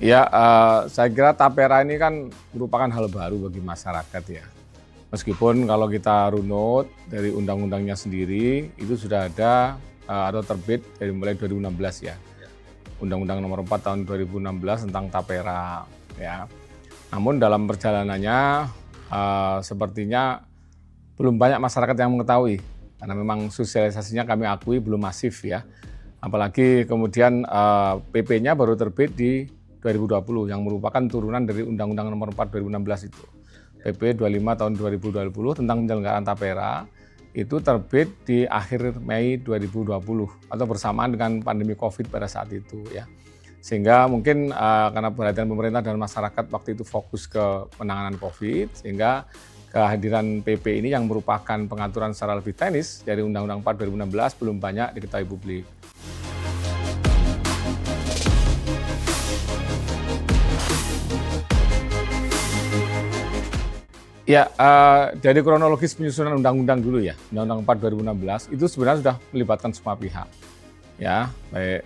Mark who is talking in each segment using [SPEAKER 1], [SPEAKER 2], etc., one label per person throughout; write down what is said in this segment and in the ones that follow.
[SPEAKER 1] Ya, saya kira tapera ini kan merupakan hal baru bagi masyarakat ya. Meskipun kalau kita runut dari undang-undangnya sendiri, itu sudah ada atau terbit dari mulai 2016 ya. Undang-Undang Nomor 4 Tahun 2016 tentang tapera ya. Namun dalam perjalanannya sepertinya belum banyak masyarakat yang mengetahui karena memang sosialisasinya kami akui belum masif ya. Apalagi kemudian PP-nya baru terbit di 2020 yang merupakan turunan dari Undang-Undang Nomor 4 2016 itu. PP 25 tahun 2020 tentang penyelenggaraan tapera itu terbit di akhir Mei 2020 atau bersamaan dengan pandemi Covid pada saat itu ya. Sehingga mungkin karena perhatian pemerintah dan masyarakat waktu itu fokus ke penanganan Covid, sehingga kehadiran PP ini yang merupakan pengaturan secara lebih teknis dari Undang-Undang 4 2016 belum banyak diketahui publik. Ya, dari kronologis penyusunan undang-undang dulu ya, Undang-Undang 4 2016 itu sebenarnya sudah melibatkan semua pihak, ya, baik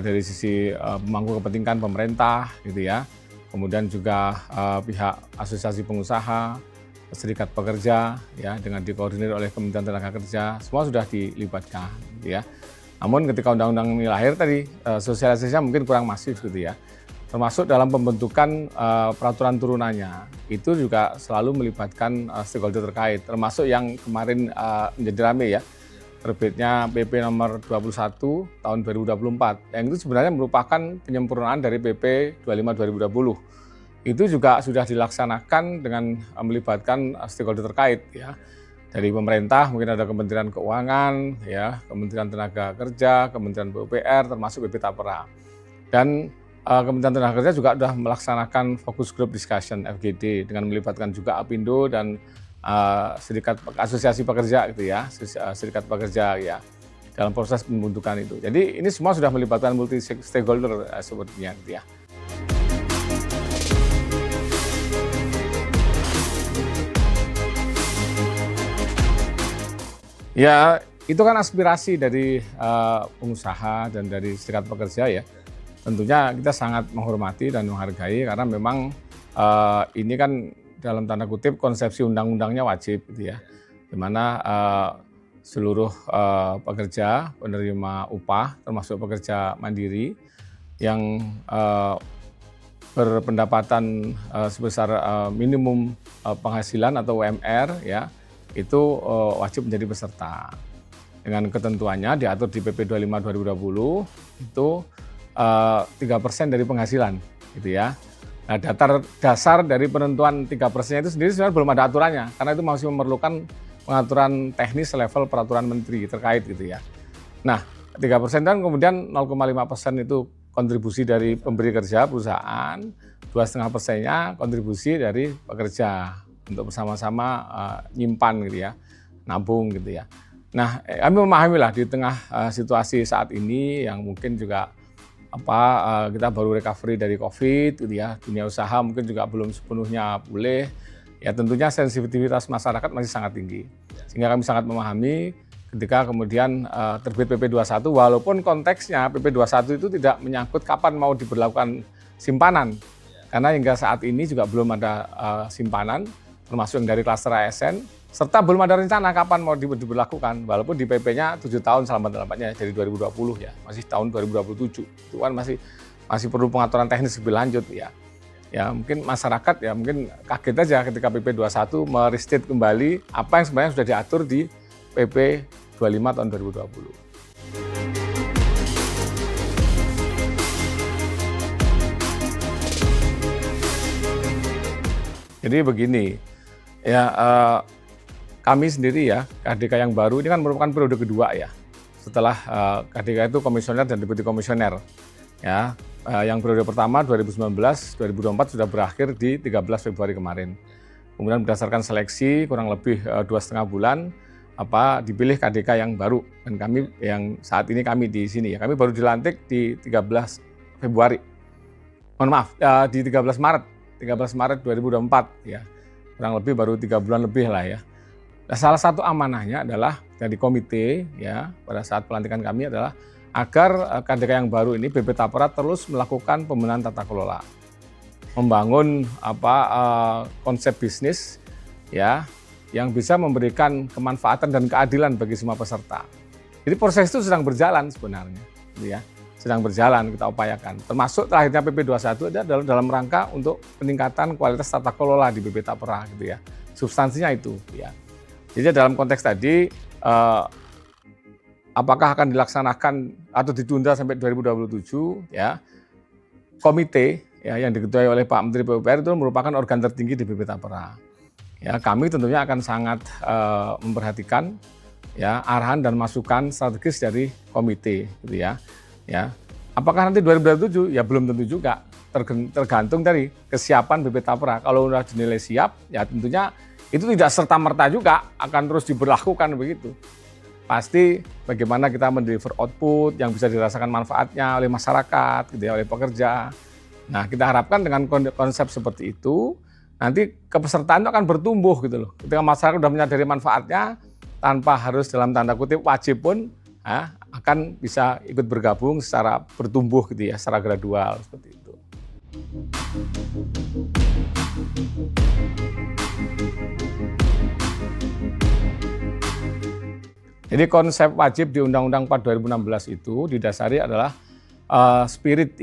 [SPEAKER 1] dari sisi pemangku kepentingan pemerintah, gitu ya, kemudian juga pihak asosiasi pengusaha, serikat pekerja, ya, dengan dikoordinir oleh Kementerian Tenaga Kerja, semua sudah dilibatkan, gitu ya. Namun ketika undang-undang ini lahir tadi, sosialisasinya mungkin kurang masif, gitu ya. Termasuk dalam pembentukan peraturan turunannya, itu juga selalu melibatkan stakeholder terkait, termasuk yang kemarin menjadi rame ya, terbitnya PP nomor 21 tahun 2024, yang itu sebenarnya merupakan penyempurnaan dari PP 25 2020. Itu juga sudah dilaksanakan dengan melibatkan stakeholder terkait ya, dari pemerintah mungkin ada Kementerian Keuangan, ya, Kementerian Tenaga Kerja, Kementerian PUPR, termasuk BP Tapera. Dan Kementerian Tenaga Kerja juga sudah melaksanakan focus group discussion FGD dengan melibatkan juga Apindo dan serikat asosiasi pekerja gitu ya, serikat pekerja ya dalam proses pembentukan itu. Jadi ini semua sudah melibatkan multi stakeholder sepertinya gitu ya. Ya, itu kan aspirasi dari pengusaha dan dari serikat pekerja ya. Tentunya kita sangat menghormati dan menghargai karena memang ini kan dalam tanda kutip konsepsi undang-undangnya wajib gitu ya. Di mana seluruh pekerja penerima upah termasuk pekerja mandiri yang berpendapatan sebesar minimum penghasilan atau UMR ya, itu wajib menjadi peserta. Dengan ketentuannya diatur di PP 25 2020 itu 3% dari penghasilan gitu ya. Nah, dasar dari penentuan 3% itu sendiri sebenarnya belum ada aturannya karena itu masih memerlukan pengaturan teknis level peraturan menteri terkait gitu ya. Nah, 3% kan kemudian 0,5% itu kontribusi dari pemberi kerja perusahaan, 2,5%-nya kontribusi dari pekerja untuk bersama-sama nyimpan gitu ya, nabung gitu ya. Nah, kami memahami lah di tengah situasi saat ini yang mungkin juga kita baru recovery dari Covid gitu ya, dunia usaha mungkin juga belum sepenuhnya pulih. Ya tentunya sensitivitas masyarakat masih sangat tinggi. Sehingga kami sangat memahami ketika kemudian terbit PP 21 walaupun konteksnya PP 21 itu tidak menyangkut kapan mau diberlakukan simpanan. Karena hingga saat ini juga belum ada simpanan termasuk yang dari klaster ASN serta belum ada rencana kapan mau diberlakukan, walaupun di PP-nya 7 tahun selama-lamanya dari 2020 ya, masih tahun 2027. Itu kan masih perlu pengaturan teknis lebih lanjut ya. Ya mungkin masyarakat ya mungkin kaget aja ketika PP 21 merestate kembali apa yang sebenarnya sudah diatur di PP 25 tahun 2020. Jadi begini, ya kami sendiri ya, KDK yang baru ini kan merupakan periode kedua ya. Setelah KDK itu komisioner dan deputi komisioner. Ya, yang periode pertama 2019-2024 sudah berakhir di 13 Februari kemarin. Kemudian berdasarkan seleksi kurang lebih 2,5 bulan dipilih KDK yang baru dan kami yang saat ini kami di sini ya. Kami baru dilantik di 13 Februari. Mohon maaf, di 13 Maret 2024 ya. Kurang lebih baru 3 bulan lebih lah ya. Nah, salah satu amanahnya adalah dari komite ya pada saat pelantikan kami adalah agar KDK yang baru ini BP Tapera terus melakukan pembenahan tata kelola, membangun konsep bisnis ya yang bisa memberikan kemanfaatan dan keadilan bagi semua peserta. Jadi proses itu sedang berjalan sebenarnya, gitu ya. Sedang berjalan kita upayakan. Termasuk terakhirnya PP 21 adalah dalam rangka untuk peningkatan kualitas tata kelola di BP Tapera, gitu ya. Substansinya itu, ya. Jadi dalam konteks tadi, apakah akan dilaksanakan atau ditunda sampai 2027, ya? Komite ya yang diketuai oleh Pak Menteri PUPR itu merupakan organ tertinggi di BP Tapera. Ya, kami tentunya akan sangat memperhatikan ya arahan dan masukan strategis dari komite, gitu ya. Ya, apakah nanti 2027? Ya belum tentu juga, tergantung dari kesiapan BP Tapera. Kalau sudah dinilai siap, ya tentunya itu tidak serta-merta juga akan terus diberlakukan begitu. Pasti bagaimana kita mendeliver output yang bisa dirasakan manfaatnya oleh masyarakat, gitu ya, oleh pekerja. Nah, kita harapkan dengan konsep seperti itu, nanti kepesertaan itu akan bertumbuh gitu loh. Ketika masyarakat sudah menyadari manfaatnya, tanpa harus dalam tanda kutip wajib pun, akan bisa ikut bergabung secara bertumbuh gitu ya, secara gradual seperti itu. Jadi konsep wajib di Undang-Undang 4 2016 itu didasari adalah spirit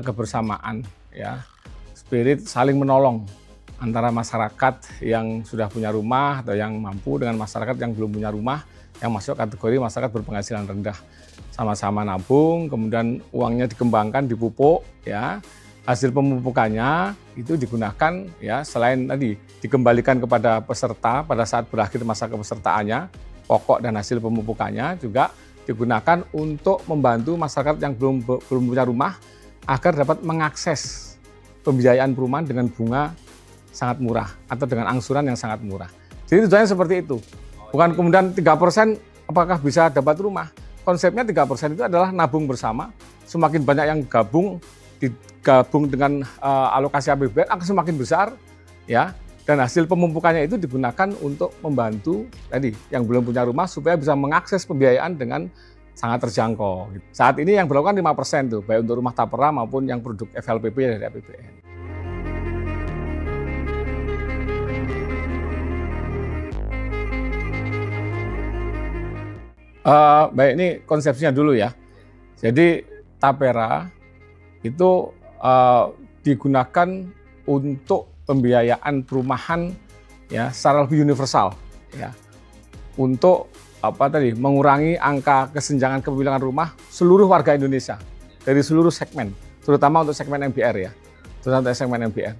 [SPEAKER 1] kebersamaan ya, spirit saling menolong antara masyarakat yang sudah punya rumah atau yang mampu dengan masyarakat yang belum punya rumah, yang masuk kategori masyarakat berpenghasilan rendah. Sama-sama nabung, kemudian uangnya dikembangkan, dipupuk, ya. Hasil pemupukannya itu digunakan, ya, selain tadi dikembalikan kepada peserta pada saat berakhir masa kepesertaannya, pokok dan hasil pemupukannya juga digunakan untuk membantu masyarakat yang belum punya rumah agar dapat mengakses pembiayaan perumahan dengan bunga sangat murah atau dengan angsuran yang sangat murah. Jadi tujuannya seperti itu. Bukan kemudian 3% apakah bisa dapat rumah. Konsepnya 3% itu adalah nabung bersama. Semakin banyak yang digabung dengan alokasi APBN akan semakin besar, ya. Dan hasil pemupukannya itu digunakan untuk membantu tadi yang belum punya rumah supaya bisa mengakses pembiayaan dengan sangat terjangkau. Saat ini yang berlaku 5% tuh, baik untuk rumah Tapera maupun yang produk FLPP dari APBN. Baik, ini konsepsinya dulu ya. Jadi Tapera itu digunakan untuk pembiayaan perumahan ya secara lebih universal ya. Untuk mengurangi angka kesenjangan kepemilikan rumah seluruh warga Indonesia dari seluruh segmen, terutama untuk segmen MBR ya. Terutama untuk segmen MBR.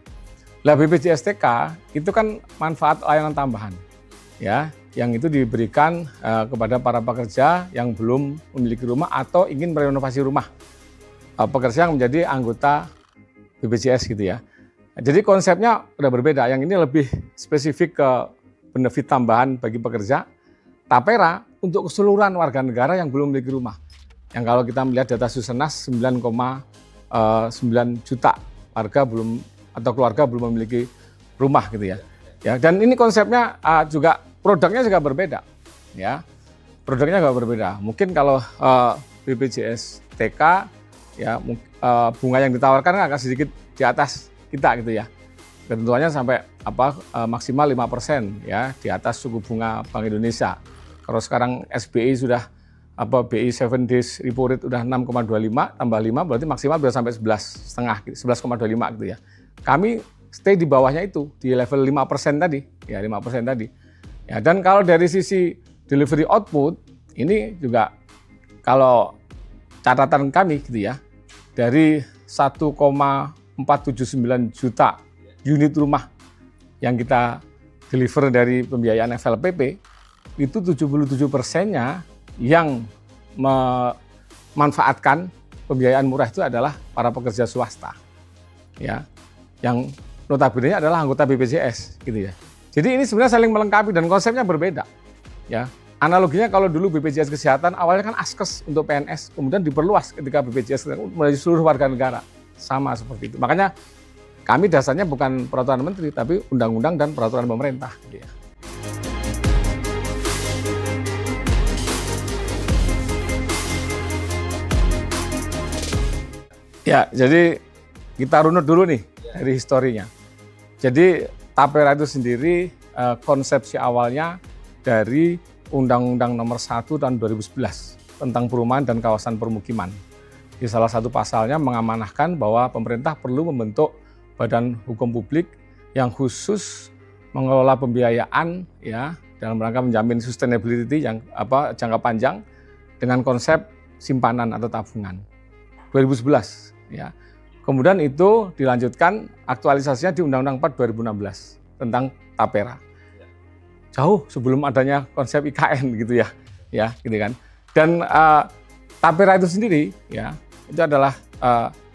[SPEAKER 1] Lah BPJS TK itu kan manfaat layanan tambahan ya, yang itu diberikan kepada para pekerja yang belum memiliki rumah atau ingin merenovasi rumah. Pekerja yang menjadi anggota BPJS gitu ya. Jadi konsepnya udah berbeda, yang ini lebih spesifik ke benefit tambahan bagi pekerja. Tapera untuk keseluruhan warga negara yang belum memiliki rumah. Yang kalau kita melihat data Susenas 9,9 juta warga belum atau keluarga belum memiliki rumah gitu ya. Ya, dan ini konsepnya juga produknya juga berbeda, ya. Produknya juga berbeda. Mungkin kalau BPJS TK, ya bunga yang ditawarkan agak sedikit di atas kita gitu ya. Ketentuannya sampai maksimal 5% ya di atas suku bunga Bank Indonesia. Kalau sekarang SBI sudah BI 7 days repo rate udah 6,25 tambah 5 berarti maksimal bisa sampai 11,5 gitu, 11,25 gitu ya. Kami stay di bawahnya itu di level 5% tadi, ya 5% tadi. Ya, dan kalau dari sisi delivery output, ini juga kalau catatan kami gitu ya, dari 1,479 juta unit rumah yang kita deliver dari pembiayaan FLPP, itu 77%-nya yang memanfaatkan pembiayaan murah itu adalah para pekerja swasta. Ya, yang notabene adalah anggota BPJS gitu ya. Jadi ini sebenarnya saling melengkapi dan konsepnya berbeda. Ya, analoginya kalau dulu BPJS Kesehatan awalnya kan Askes untuk PNS, kemudian diperluas ketika BPJS melalui seluruh warga negara. Sama seperti itu. Makanya kami dasarnya bukan peraturan menteri, tapi undang-undang dan peraturan pemerintah. Gitu ya. Ya, jadi kita runut dulu nih dari historinya. Jadi Tapera itu sendiri konsepsi awalnya dari Undang-Undang Nomor 1 tahun 2011 tentang perumahan dan kawasan permukiman. Di salah satu pasalnya mengamanahkan bahwa pemerintah perlu membentuk badan hukum publik yang khusus mengelola pembiayaan ya dalam rangka menjamin sustainability yang jangka panjang dengan konsep simpanan atau tabungan. 2011 ya. Kemudian itu dilanjutkan aktualisasinya di Undang-Undang 4 2016 tentang Tapera. Jauh sebelum adanya konsep IKN gitu ya. Ya, gitu kan. Dan Tapera itu sendiri ya, itu adalah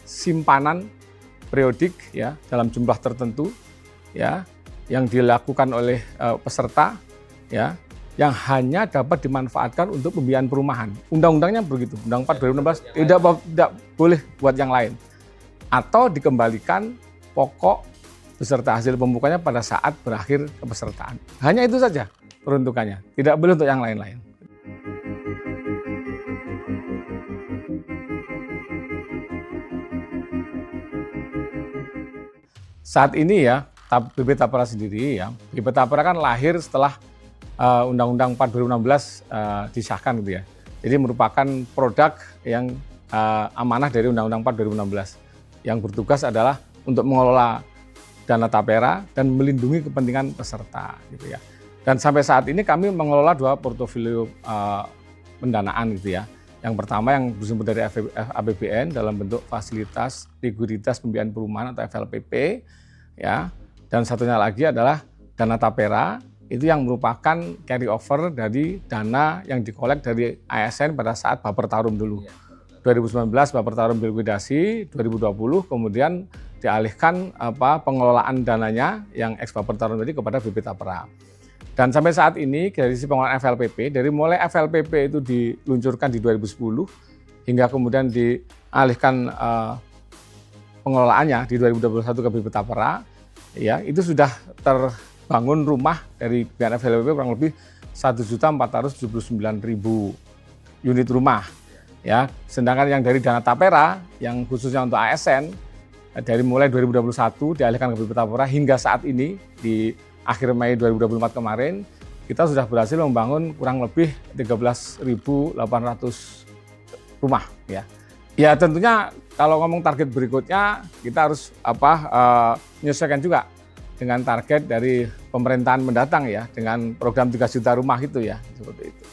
[SPEAKER 1] simpanan periodik ya dalam jumlah tertentu ya yang dilakukan oleh peserta ya yang hanya dapat dimanfaatkan untuk pembiayaan perumahan. Undang-undangnya begitu. Undang 4 2016 tidak boleh buat yang lain. Atau dikembalikan pokok beserta hasil pembukanya pada saat berakhir kepesertaan. Hanya itu saja peruntukannya. Tidak boleh untuk yang lain-lain. Saat ini ya, BP Tapera sendiri ya, BP Tapera kan lahir setelah Undang-Undang 4 2016 disahkan gitu ya. Jadi merupakan produk yang amanah dari Undang-Undang 4 2016 yang bertugas adalah untuk mengelola dana Tapera dan melindungi kepentingan peserta gitu ya. Dan sampai saat ini kami mengelola 2 portofolio pendanaan gitu ya. Yang pertama yang bersumber dari APBN dalam bentuk fasilitas likuiditas pembiayaan perumahan atau FLPP ya. Dan satunya lagi adalah dana Tapera itu yang merupakan carry over dari dana yang dikolek dari ASN pada saat Baper Tarum dulu. 2019 Baper Tarum dilikuidasi, 2020 kemudian dialihkan pengelolaan dananya yang ex Baper Tarum tadi kepada BP Tapera. Dan sampai saat ini dari sisi pengelolaan FLPP, dari mulai FLPP itu diluncurkan di 2010 hingga kemudian dialihkan pengelolaannya di 2021 ke BP Tapera, ya itu sudah terbangun rumah dari pembiayaan FLPP kurang lebih 1.479.000 unit rumah. Ya, sedangkan yang dari dana Tapera yang khususnya untuk ASN dari mulai 2021 dialihkan ke BP Tapera hingga saat ini di akhir Mei 2024 kemarin kita sudah berhasil membangun kurang lebih 13.800 rumah ya. Ya tentunya kalau ngomong target berikutnya kita harus menyesuaikan juga dengan target dari pemerintahan mendatang ya dengan program 3 juta rumah itu ya seperti itu.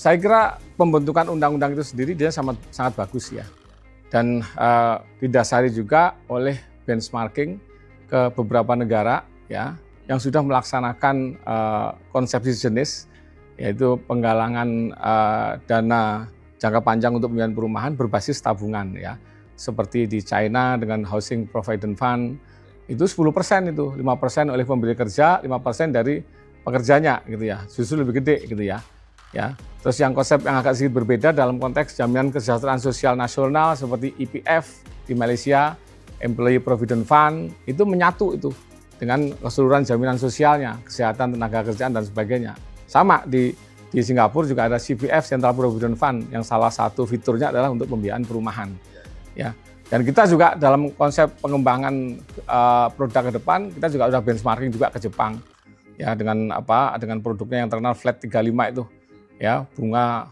[SPEAKER 1] Saya kira pembentukan undang-undang itu sendiri dia sangat bagus ya. Dan didasari juga oleh benchmarking ke beberapa negara ya yang sudah melaksanakan konsepsi jenis yaitu penggalangan dana jangka panjang untuk pembiayaan perumahan berbasis tabungan ya. Seperti di China dengan Housing Provident Fund itu 10% itu, 5% oleh pemberi kerja, 5% dari pekerjanya gitu ya. Justru lebih gede gitu ya. Ya, terus yang konsep yang agak sedikit berbeda dalam konteks jaminan kesejahteraan sosial nasional seperti EPF di Malaysia, Employee Provident Fund itu menyatu itu dengan keseluruhan jaminan sosialnya, kesehatan, tenaga kerjaan dan sebagainya. Sama di Singapura juga ada CPF Central Provident Fund yang salah satu fiturnya adalah untuk pembiayaan perumahan. Ya, dan kita juga dalam konsep pengembangan produk ke depan kita juga sudah benchmarking juga ke Jepang. Ya, dengan produknya yang terkenal Flat 35 itu. Ya, bunga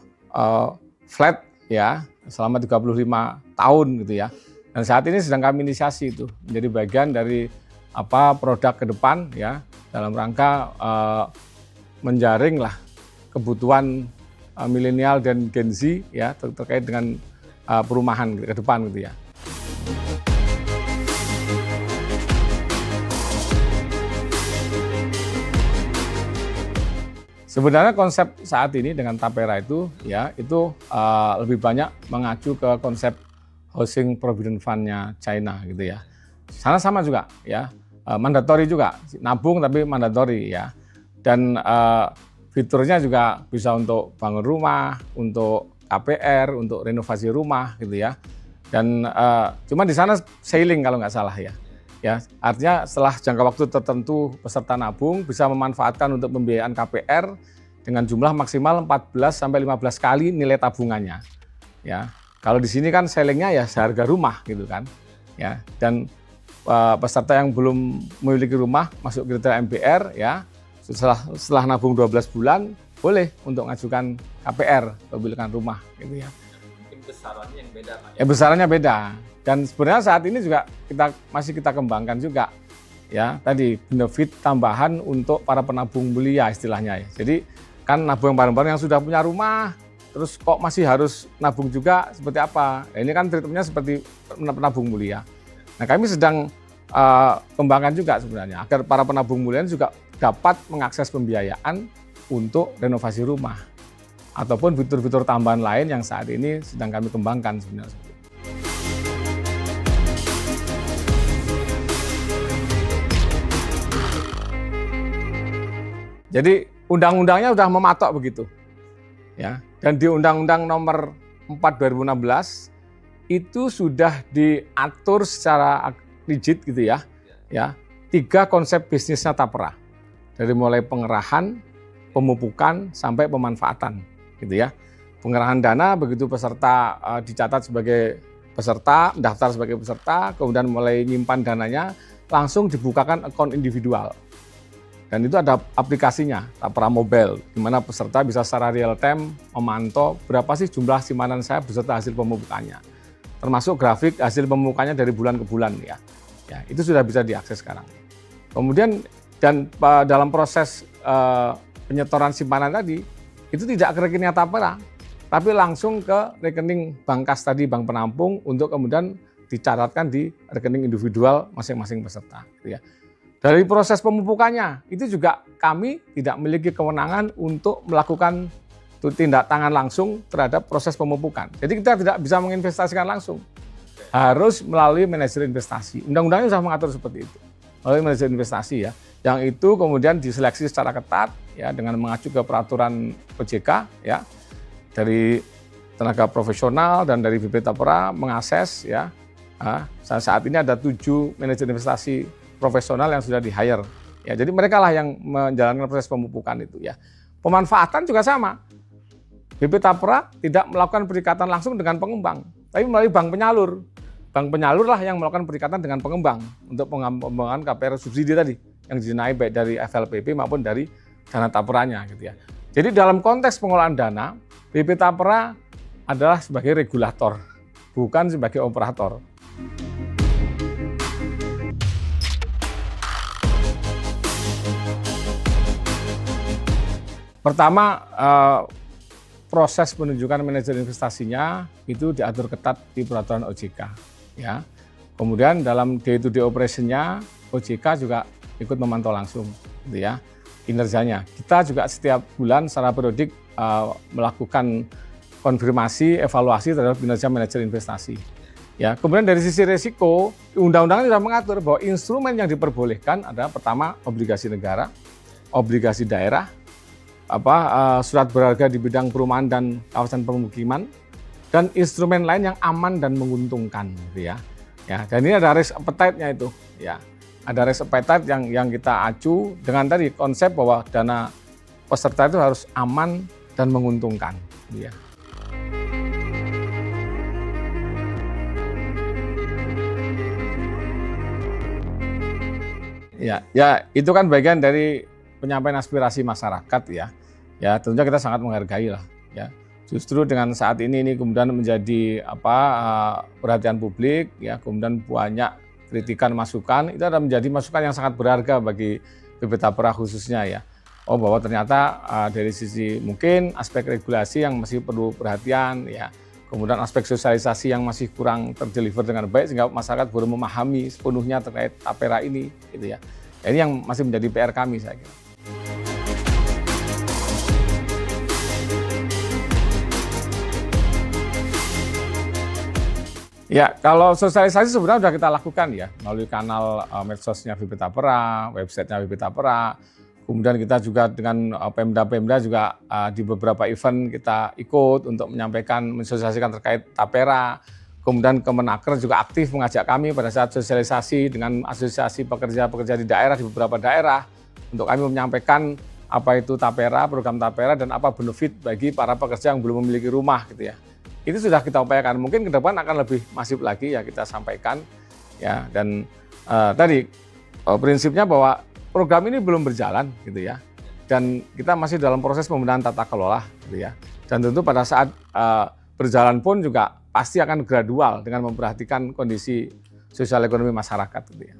[SPEAKER 1] flat ya selama 35 tahun gitu ya. Dan saat ini sedang kami inisiasi itu menjadi bagian dari produk ke depan ya dalam rangka menjaring lah kebutuhan milenial dan Gen Z ya terkait dengan perumahan ke depan gitu ya. Sebenarnya konsep saat ini dengan Tapera itu ya itu lebih banyak mengacu ke konsep Housing Provident Fund-nya China gitu ya. Sana sama juga ya, mandatory juga, nabung tapi mandatory ya. Dan fiturnya juga bisa untuk bangun rumah, untuk KPR, untuk renovasi rumah gitu ya. Dan cuma di sana sailing kalau nggak salah ya. Ya, artinya setelah jangka waktu tertentu peserta nabung bisa memanfaatkan untuk pembiayaan KPR dengan jumlah maksimal 14 sampai 15 kali nilai tabungannya. Ya, kalau di sini kan sellingnya ya seharga rumah gitu kan. Ya, dan peserta yang belum memiliki rumah masuk kriteria MPR ya, setelah nabung 12 bulan boleh untuk mengajukan KPR pemilikan rumah gitu ya.
[SPEAKER 2] Mungkin besarannya yang beda Pak.
[SPEAKER 1] Ya, besarannya beda. Dan sebenarnya saat ini juga masih kita kembangkan juga ya, tadi benefit tambahan untuk para penabung mulia istilahnya ya. Jadi kan nabung bareng-bareng yang sudah punya rumah terus kok masih harus nabung juga seperti apa? Nah, ini kan treatmentnya seperti penabung mulia. Nah, kami sedang kembangkan juga sebenarnya agar para penabung mulia juga dapat mengakses pembiayaan untuk renovasi rumah ataupun fitur-fitur tambahan lain yang saat ini sedang kami kembangkan sebenarnya. Jadi undang-undangnya sudah mematok begitu, ya. Dan di Undang-Undang Nomor 4 2016 itu sudah diatur secara rigid gitu ya, 3 konsep bisnisnya Tapera, dari mulai pengerahan, pemupukan sampai pemanfaatan, gitu ya. Pengerahan dana begitu peserta dicatat sebagai peserta, mendaftar sebagai peserta, kemudian mulai nyimpan dananya, langsung dibukakan akun individual. Dan itu ada aplikasinya, Tapera Mobile, di mana peserta bisa secara real time memantau berapa sih jumlah simpanan saya beserta hasil pemupukannya. Termasuk grafik hasil pemupukannya dari bulan ke bulan ya. Ya, itu sudah bisa diakses sekarang. Kemudian dan dalam proses penyetoran simpanan tadi, itu tidak ke rekening Tapera, tapi langsung ke rekening bank kas tadi, bank penampung, untuk kemudian dicatatkan di rekening individual masing-masing peserta. Gitu ya. Dari proses pemupukannya, itu juga kami tidak memiliki kewenangan untuk melakukan tindak tangan langsung terhadap proses pemupukan. Jadi kita tidak bisa menginvestasikan langsung. Harus melalui manajer investasi. Undang-undangnya sudah mengatur seperti itu. Melalui manajer investasi ya. Yang itu kemudian diseleksi secara ketat ya, dengan mengacu ke peraturan OJK ya. Dari tenaga profesional dan dari BP Tapera mengakses ya. Saat ini ada 7 manajer investasi profesional yang sudah di-hire. Ya, jadi mereka lah yang menjalankan proses pemupukan itu ya. Pemanfaatan juga sama. BP Tapera tidak melakukan perikatan langsung dengan pengembang, tapi melalui bank penyalur. Bank penyalur lah yang melakukan perikatan dengan pengembang untuk pengembangan KPR subsidi tadi yang dinaik baik dari FLPP maupun dari dana Taperanya gitu ya. Jadi dalam konteks pengelolaan dana, BP Tapera adalah sebagai regulator, bukan sebagai operator. Pertama, proses penunjukan manajer investasinya itu diatur ketat di peraturan OJK. Ya. Kemudian dalam day-to-day operation-nya, OJK juga ikut memantau langsung, gitu ya, kinerjanya. Kita juga setiap bulan secara periodik melakukan konfirmasi, evaluasi terhadap kinerja manajer investasi. Ya. Kemudian dari sisi risiko, undang-undangnya sudah mengatur bahwa instrumen yang diperbolehkan adalah pertama obligasi negara, obligasi daerah, surat berharga di bidang perumahan dan kawasan pemukiman, dan instrumen lain yang aman dan menguntungkan, gitu ya. Ya, dan ini ada risk appetite-nya itu, ya. Ada risk appetite yang kita acu dengan tadi konsep bahwa dana peserta itu harus aman dan menguntungkan, gitu ya. Ya, itu kan bagian dari penyampaian aspirasi masyarakat ya. Ya, tentunya kita sangat menghargai lah ya. Justru dengan saat ini kemudian menjadi perhatian publik ya, kemudian banyak kritikan masukan, itu ada menjadi masukan yang sangat berharga bagi BP Tapera khususnya ya. Oh, bahwa ternyata dari sisi mungkin aspek regulasi yang masih perlu perhatian ya. Kemudian aspek sosialisasi yang masih kurang terdeliver dengan baik sehingga masyarakat belum memahami sepenuhnya terkait Tapera ini gitu ya. Ini yang masih menjadi PR kami saya kira. Ya, kalau sosialisasi sebenarnya sudah kita lakukan ya, melalui kanal medsosnya BP Tapera, websitenya BP Tapera. Kemudian kita juga dengan Pemda-Pemda juga di beberapa event kita ikut untuk menyampaikan, mensosialisasikan terkait Tapera. Kemudian Kemenaker juga aktif mengajak kami pada saat sosialisasi dengan asosiasi pekerja-pekerja di daerah, di beberapa daerah, untuk kami menyampaikan apa itu tapera, program tapera, dan apa benefit bagi para pekerja yang belum memiliki rumah gitu ya. Itu sudah kita upayakan. Mungkin ke depan akan lebih masif lagi ya kita sampaikan ya. Dan tadi prinsipnya bahwa program ini belum berjalan gitu ya. Dan kita masih dalam proses pembenahan tata kelola gitu ya. Dan tentu pada saat berjalan pun juga pasti akan gradual dengan memperhatikan kondisi sosial ekonomi masyarakat gitu ya.